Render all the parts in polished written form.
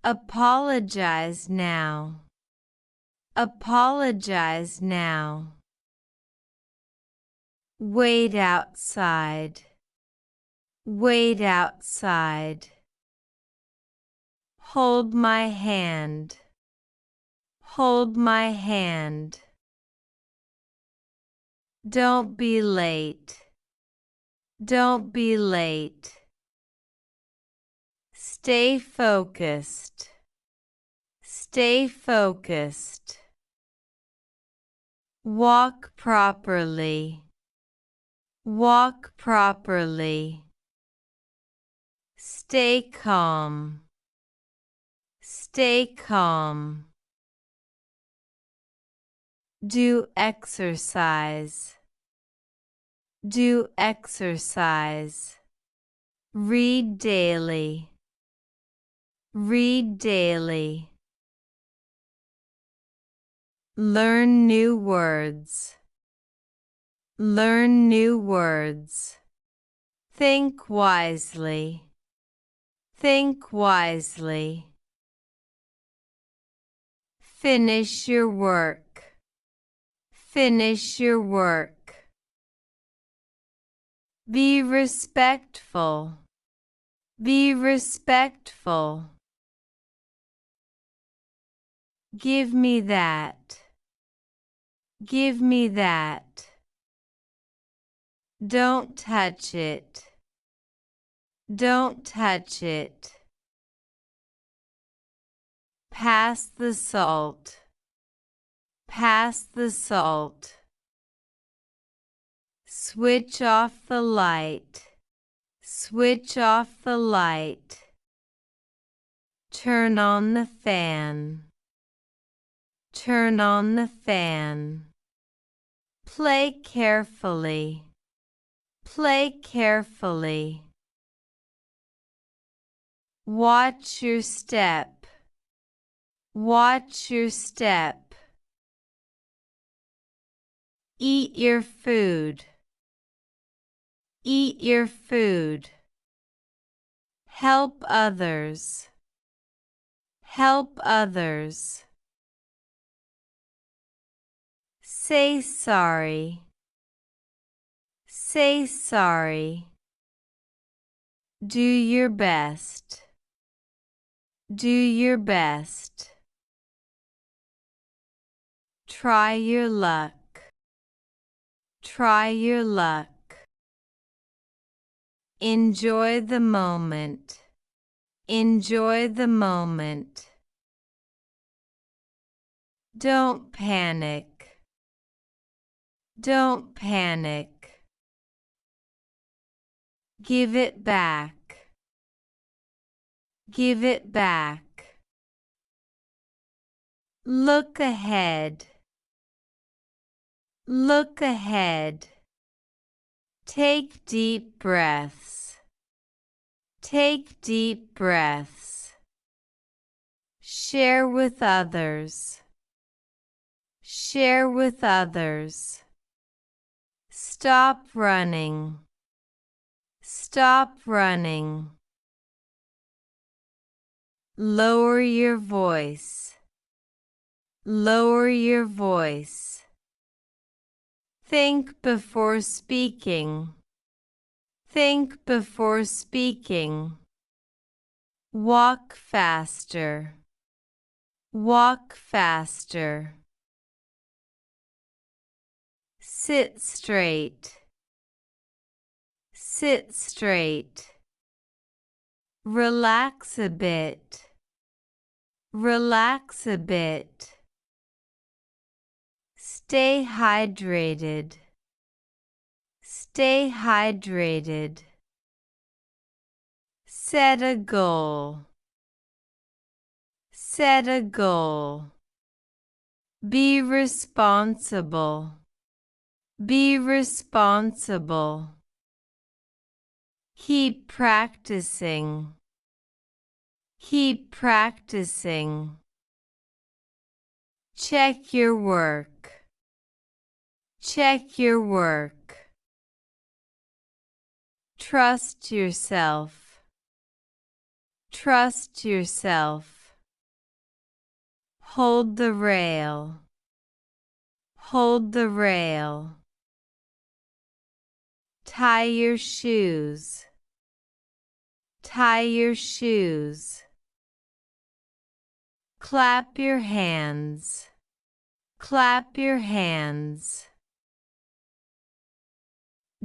Apologize now. Apologize now. Wait outside. Wait outside. Hold my hand. Hold my hand. Don't be late. Don't be late. Stay focused. Stay focused. Walk properly. Walk properly. Stay calm. Stay calm. Do exercise. Do exercise. Read daily. Read daily. Learn new words. Learn new words. Think wisely. Think wisely. Finish your work. Finish your work. Be respectful. Be respectful. Give me that. Give me that. Don't touch it. Don't touch it. Pass the salt. Pass the salt. Switch off the light. Switch off the light. Turn on the fan. Turn on the fan. Play carefully. Play carefully. Watch your step. Watch your step. Eat your food. Eat your food. Help others. Help others. Say sorry. Say sorry. Do your best. Do your best. Try your luck. Try your luck. Enjoy the moment. Enjoy the moment. Don't panic. Don't panic. Give it back. Give it back. Look ahead. Look ahead. Take deep breaths. Take deep breaths. Share with others. Share with others. Stop running. Stop running. Lower your voice. Lower your voice. Think before speaking. Think before speaking. Walk faster. Walk faster. Sit straight. Sit straight. Relax a bit. Relax a bit. Stay hydrated. Stay hydrated. Set a goal. Set a goal. Be responsible. Be responsible. Keep practicing. Keep practicing. Check your work. Check your work. Trust yourself. Trust yourself. Hold the rail. Hold the rail. Tie your shoes. Tie your shoes. Clap your hands. Clap your hands.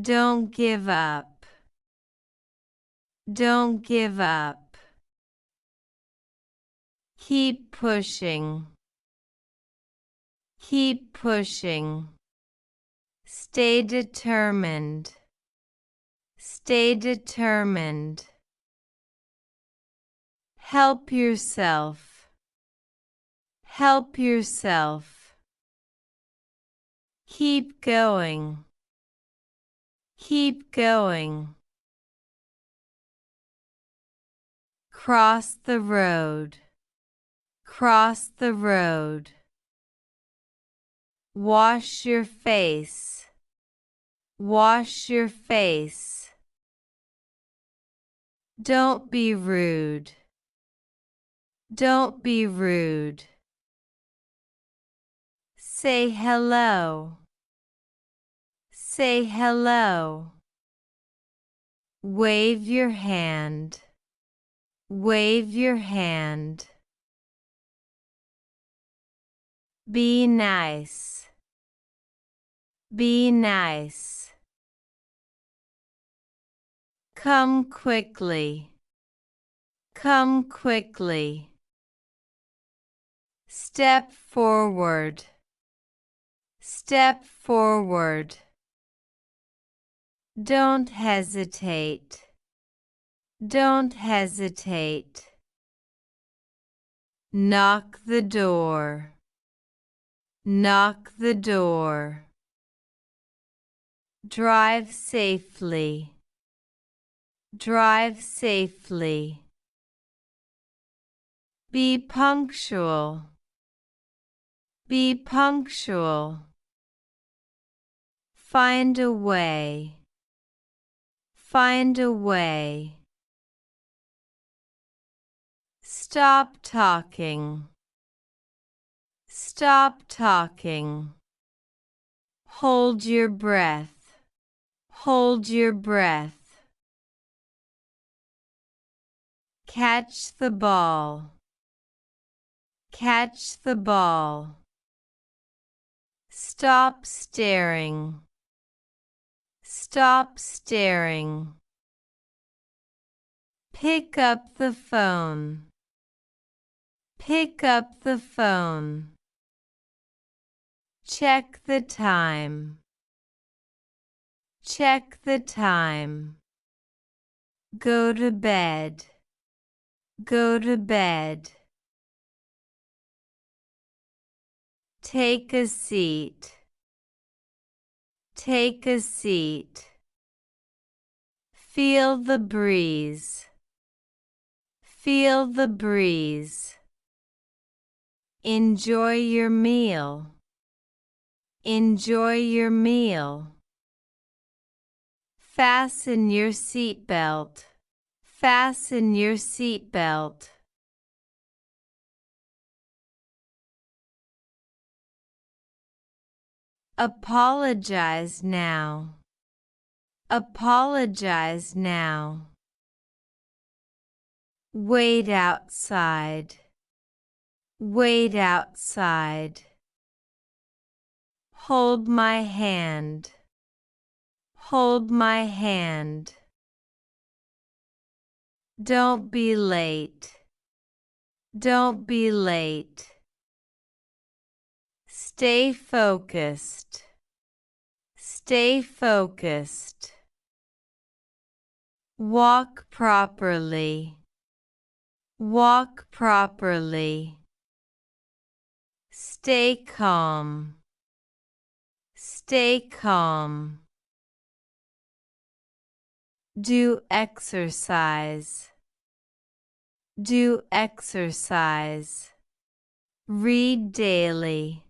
Don't give up. Don't give up. Keep pushing. Keep pushing. Stay determined. Stay determined. Help yourself. Help yourself. Keep going. Keep going. Cross the road. Cross the road. Wash your face. Wash your face. Don't be rude. Don't be rude. Say hello. Say hello. Wave your hand. Wave your hand. Be nice. Be nice. Come quickly. Come quickly. Step forward. Step forward. Don't hesitate. Don't hesitate. Knock the door. Knock the door. Drive safely. Drive safely. Be punctual. Be punctual. Find a way. Find a way. Stop talking. Stop talking. Hold your breath. Hold your breath. Catch the ball. Catch the ball. Stop staring. Stop staring. Pick up the phone. Pick up the phone. Check the time. Check the time. Go to bed. Go to bed. Take a seat. Take a seat. Feel the breeze. Feel the breeze. Enjoy your meal. Enjoy your meal. Fasten your seatbelt. Fasten your seatbelt. Apologize now. Apologize now. Wait outside. Wait outside. Hold my hand. Hold my hand. Don't be late. Don't be late. Stay focused. Stay focused. Walk properly. Walk properly. Stay calm. Stay calm. Do exercise. Do exercise. Read daily.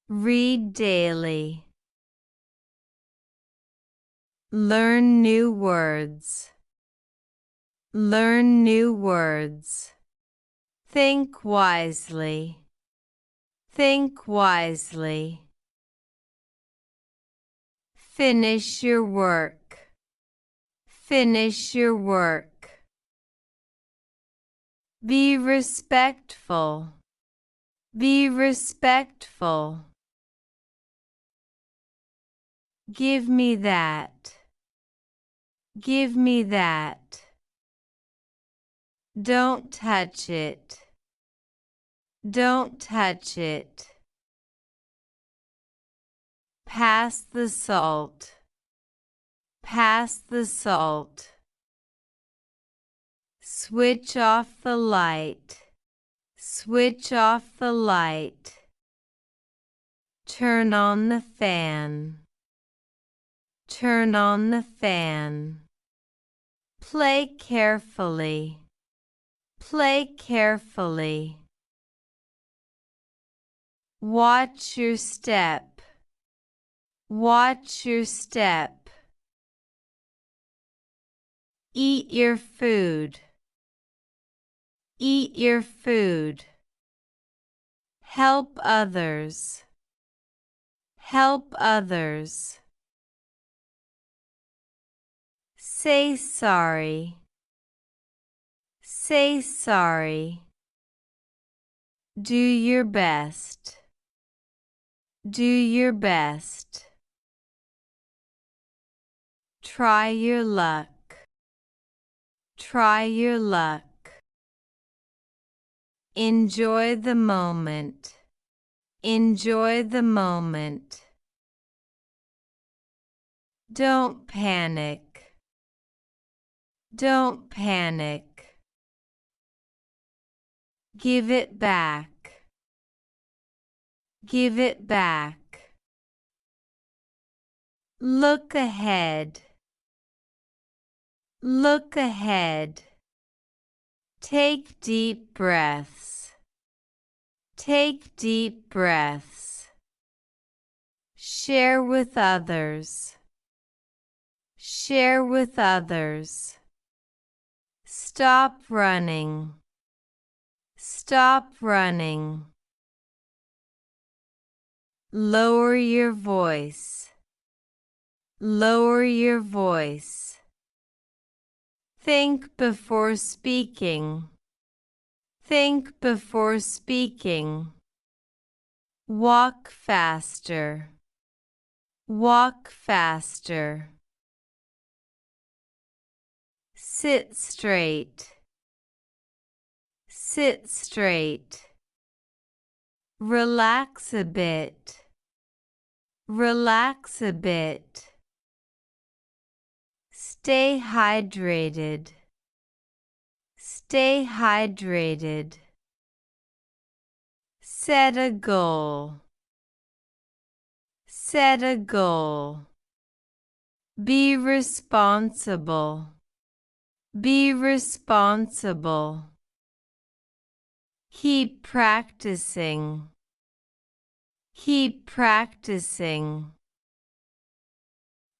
Read daily. Learn new words. Learn new words. Think wisely. Think wisely. Finish your work. Finish your work. Be respectful. Be respectful. Give me that. Give me that. Don't touch it. Don't touch it. Pass the salt. Pass the salt. Switch off the light. Switch off the light. Turn on the fan. Turn on the fan. Play carefully. Play carefully. Watch your step. Watch your step. Eat your food. Eat your food. Help others. Help others. Say sorry. Say sorry. Do your best. Do your best. Try your luck. Try your luck. Enjoy the moment. Enjoy the moment. Don't panic. Don't panic. Give it back. Give it back. Look ahead. Look ahead. Take deep breaths. Take deep breaths. Share with others. Share with others. Stop running. Stop running. Lower your voice. Lower your voice. Think before speaking. Think before speaking. Walk faster. Walk faster. Sit straight. Sit straight. Relax a bit. Relax a bit. Stay hydrated. Stay hydrated. Set a goal. Set a goal. Be responsible. Be responsible. Keep practicing. Keep practicing.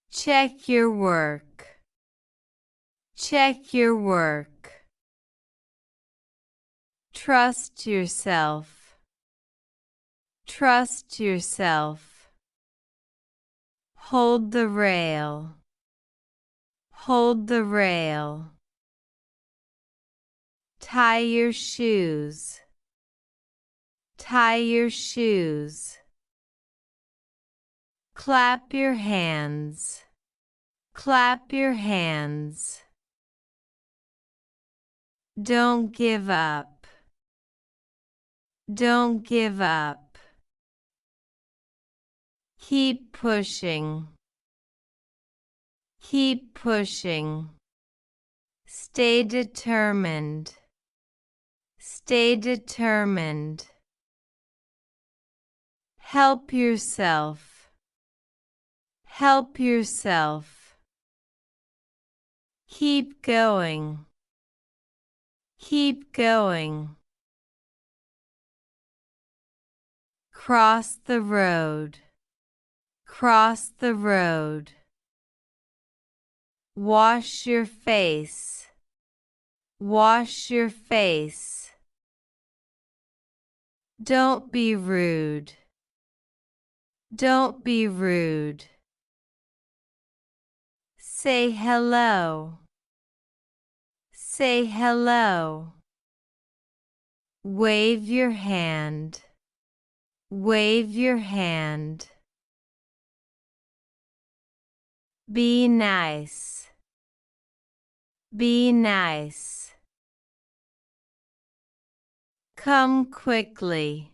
Check your work. Check your work. Trust yourself. Trust yourself. Hold the rail. Hold the rail. Tie your shoes. Tie your shoes. Clap your hands. Clap your hands. Don't give up. Don't give up. Keep pushing. Keep pushing. Stay determined. Stay determined. Help yourself. Help yourself. Keep going. Keep going. Cross the road. Cross the road. Wash your face. Wash your face. Don't be rude. Don't be rude. Say hello. Say hello. Wave your hand. Wave your hand. Be nice. Be nice. Come quickly.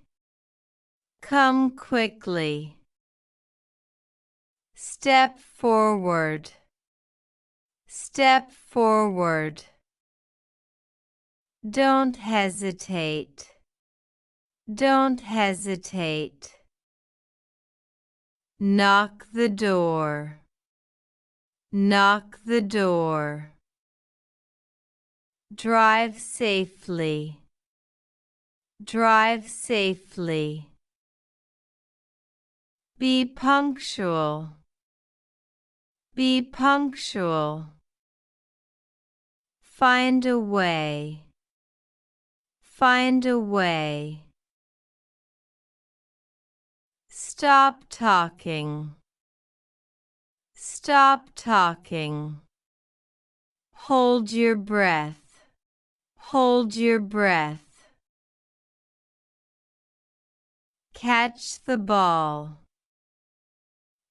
Come quickly. Step forward. Step forward. Don't hesitate. Don't hesitate. Knock the door. Knock the door. Drive safely. Drive safely. Be punctual. Be punctual. Find a way. Find a way. Stop talking. Stop talking. Hold your breath. Hold your breath. Catch the ball.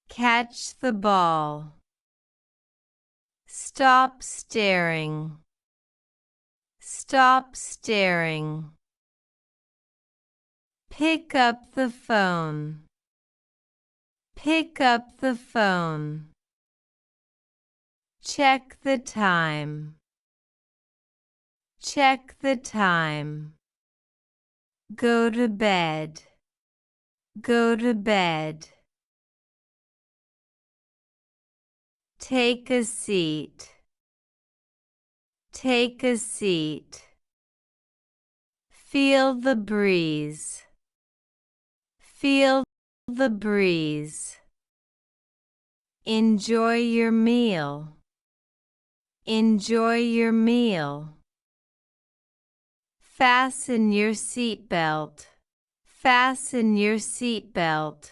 Catch the ball. Stop staring. Stop staring. Pick up the phone. Pick up the phone. Check the time. Check the time. Go to bed. Go to bed. Take a seat. Take a seat. Feel the breeze. Feel the breeze. Enjoy your meal. Enjoy your meal. Fasten your seatbelt. Fasten your seatbelt.